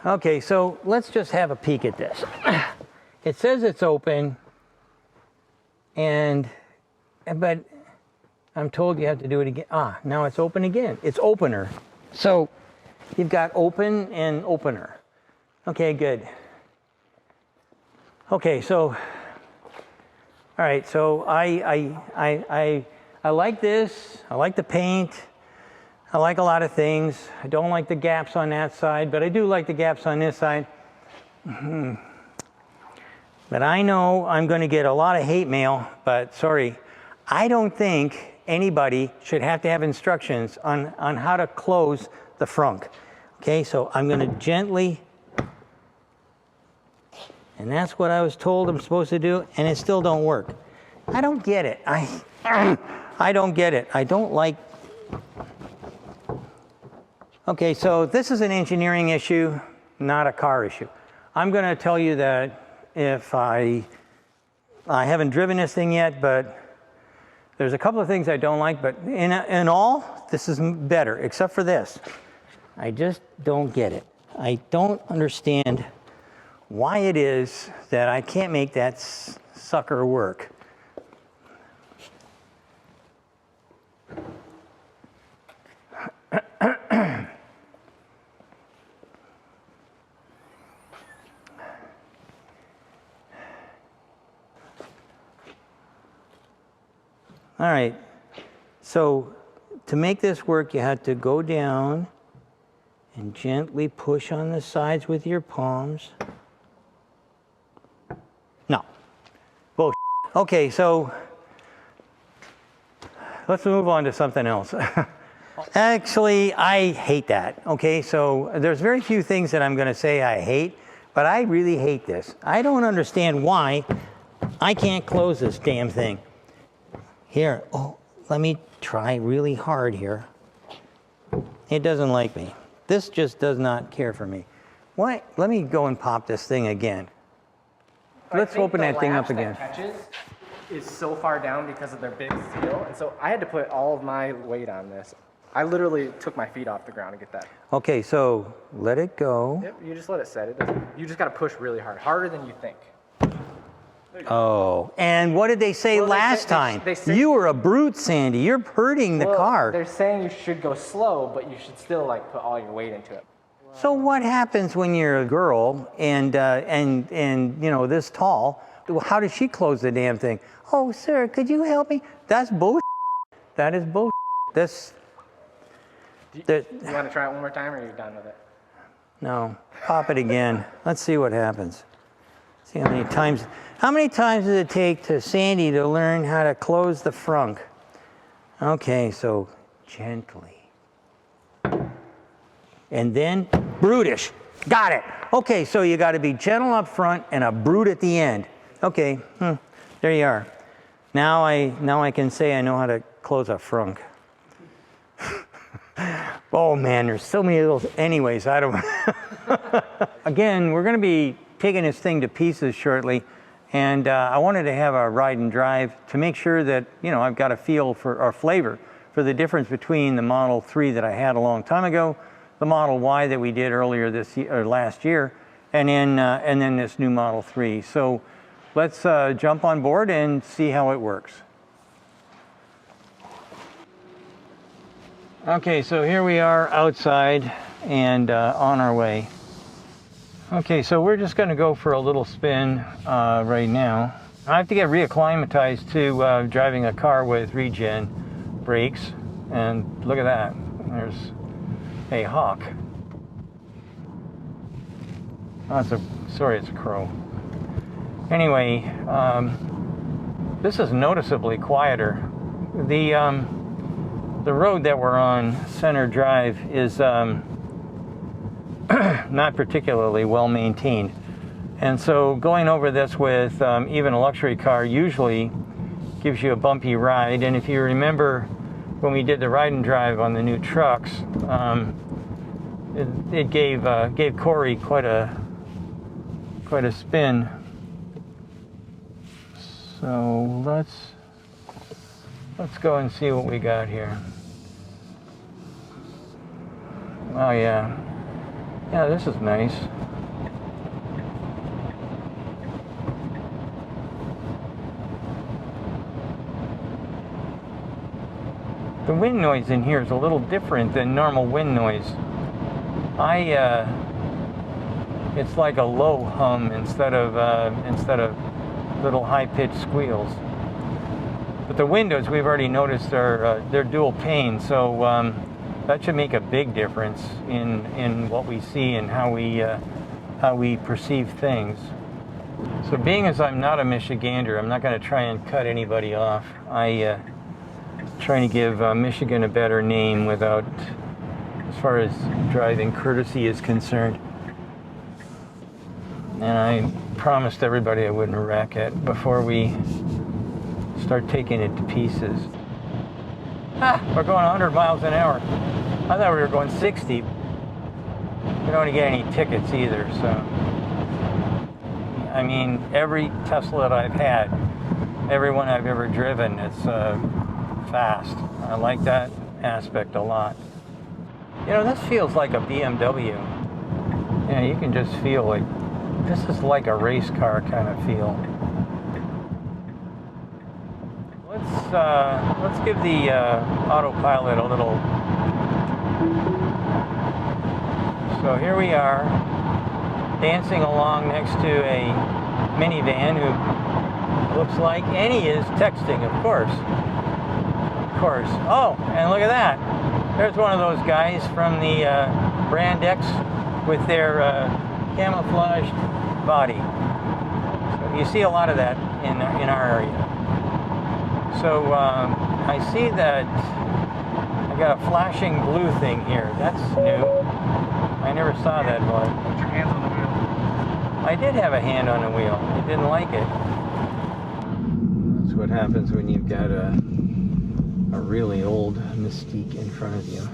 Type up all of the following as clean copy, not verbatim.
Okay, so let's just have a peek at this. It says it's open, but I'm told you have to do it again. Ah, now it's open again. It's opener. So you've got open and opener. Okay, good. Okay, so, all right, so I like this. I like the paint. I like a lot of things. I don't like the gaps on that side, but I do like the gaps on this side. But I know I'm going to get a lot of hate mail, but sorry, I don't think anybody should have to have instructions on how to close the frunk. Okay, so I'm going to gently, and that's what I was told I'm supposed to do, and it still don't work. I don't get it. I don't get it. I don't like. Okay, so this is an engineering issue, not a car issue. I'm going to tell you that if I haven't driven this thing yet, but there's a couple of things I don't like, but in all, this is better, except for this. I just don't get it. I don't understand why it is that I can't make that sucker work. All right, so to make this work, you have to go down and gently push on the sides with your palms. No, bullshit. Okay, so let's move on to something else. Actually, I hate that, okay? So there's very few things that I'm gonna say I hate, but I really hate this. I don't understand why I can't close this damn thing. Here, oh, let me try really hard here. It doesn't like me. This just does not care for me. Why? Let me go and pop this thing again. Let's open that thing up again. That catches is so far down because of their big seal, and so I had to put all of my weight on this. I literally took my feet off the ground to get that. Okay, so let it go. Yep, you just let it set. You just got to push really hard, harder than you think. Oh, and what did they say last time? They say, you were a brute, Sandy. You're hurting the car. They're saying you should go slow, but you should still like put all your weight into it. So what happens when you're a girl and you know this tall? How does she close the damn thing? Oh, sir, could you help me? That's bullshit. That is bullshit. This. You want to try it one more time, or are you done with it? No, pop it again. Let's see what happens. See how many times. How many times does it take to Sandy to learn how to close the frunk? Okay, so gently. And then brutish. Got it. Okay, so you got to be gentle up front and a brute at the end. Okay, there you are. Now I can say I know how to close a frunk. Oh man, there's so many of those. Anyways, I don't. Again, we're going to be taking this thing to pieces shortly. And I wanted to have a ride and drive to make sure that, you know, I've got a feel for, or flavor for the difference between the Model 3 that I had a long time ago, the Model Y that we did earlier this year, or last year, and then this new Model 3. So let's jump on board and see how it works. Okay, so here we are outside and on our way. Okay, so we're just going to go for a little spin right now. I have to get reacclimatized to driving a car with regen brakes, and look at that. There's a hawk. Oh, it's a crow. Anyway, this is noticeably quieter. The road that we're on, Center Drive, is not particularly well maintained, and so going over this with even a luxury car usually gives you a bumpy ride. And if you remember when we did the ride and drive on the new trucks, it gave Corey quite a spin. So let's go and see what we got here. Oh yeah. Yeah, this is nice. The wind noise in here is a little different than normal wind noise. It's like a low hum instead of little high-pitched squeals. But the windows, we've already noticed, they're dual pane, so that should make a big difference in what we see and how we perceive things. So being as I'm not a Michigander, I'm not going to try and cut anybody off. Trying to give Michigan a better name without, as far as driving courtesy is concerned. And I promised everybody I wouldn't wreck it before we start taking it to pieces. We're going 100 miles an hour. I thought we were going 60. We don't want to get any tickets either, so. I mean, every Tesla that I've had, every one I've ever driven, it's fast. I like that aspect a lot. You know, this feels like a BMW. Yeah, you can just feel like, this is like a race car kind of feel. Let's give the autopilot a little. So here we are, dancing along next to a minivan who looks like, and he is texting, of course. Of course. Oh, and look at that. There's one of those guys from the Brand X with their camouflaged body. So you see a lot of that in our area. So I see that I got a flashing blue thing here. That's new. I never saw that one. Put your hands on the wheel. I did have a hand on the wheel. I didn't like it. That's what happens when you've got a really old Mystique in front of you.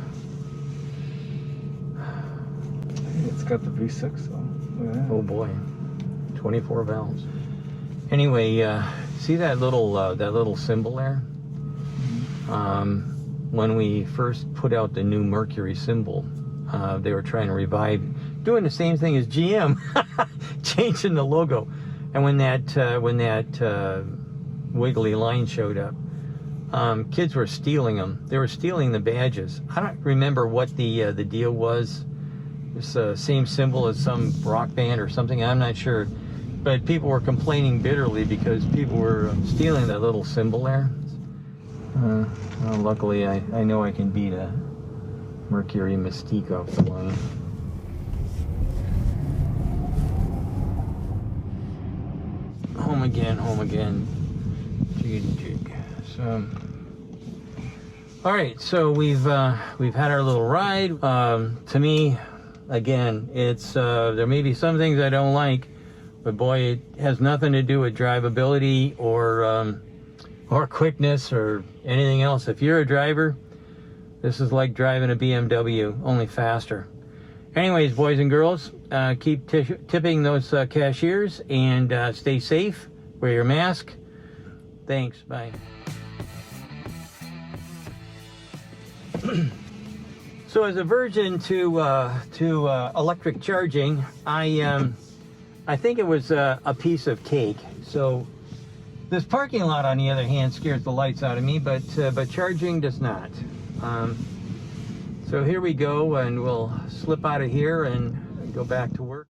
It's got the V6 though. Look at that. Oh boy, 24 valves. Anyway, see that little symbol there? When we first put out the new Mercury symbol, they were trying to revive, doing the same thing as GM, changing the logo. And when that wiggly line showed up, kids were stealing them. They were stealing the badges. I don't remember what the deal was. It's the same symbol as some rock band or something. I'm not sure. But people were complaining bitterly because people were stealing that little symbol there. Well, luckily, I know I can beat a Mercury Mystique off the line. Home again. Jig, jig. So, all right. So we've had our little ride. To me, again, it's there may be some things I don't like, but boy, it has nothing to do with drivability or quickness or anything else. If you're a driver, this is like driving a BMW, only faster. Anyways, boys and girls, keep tipping those cashiers and stay safe. Wear your mask. Thanks. Bye. So as a virgin to electric charging, I think it was a piece of cake. So this parking lot, on the other hand, scares the lights out of me, but charging does not. So here we go, and we'll slip out of here and go back to work.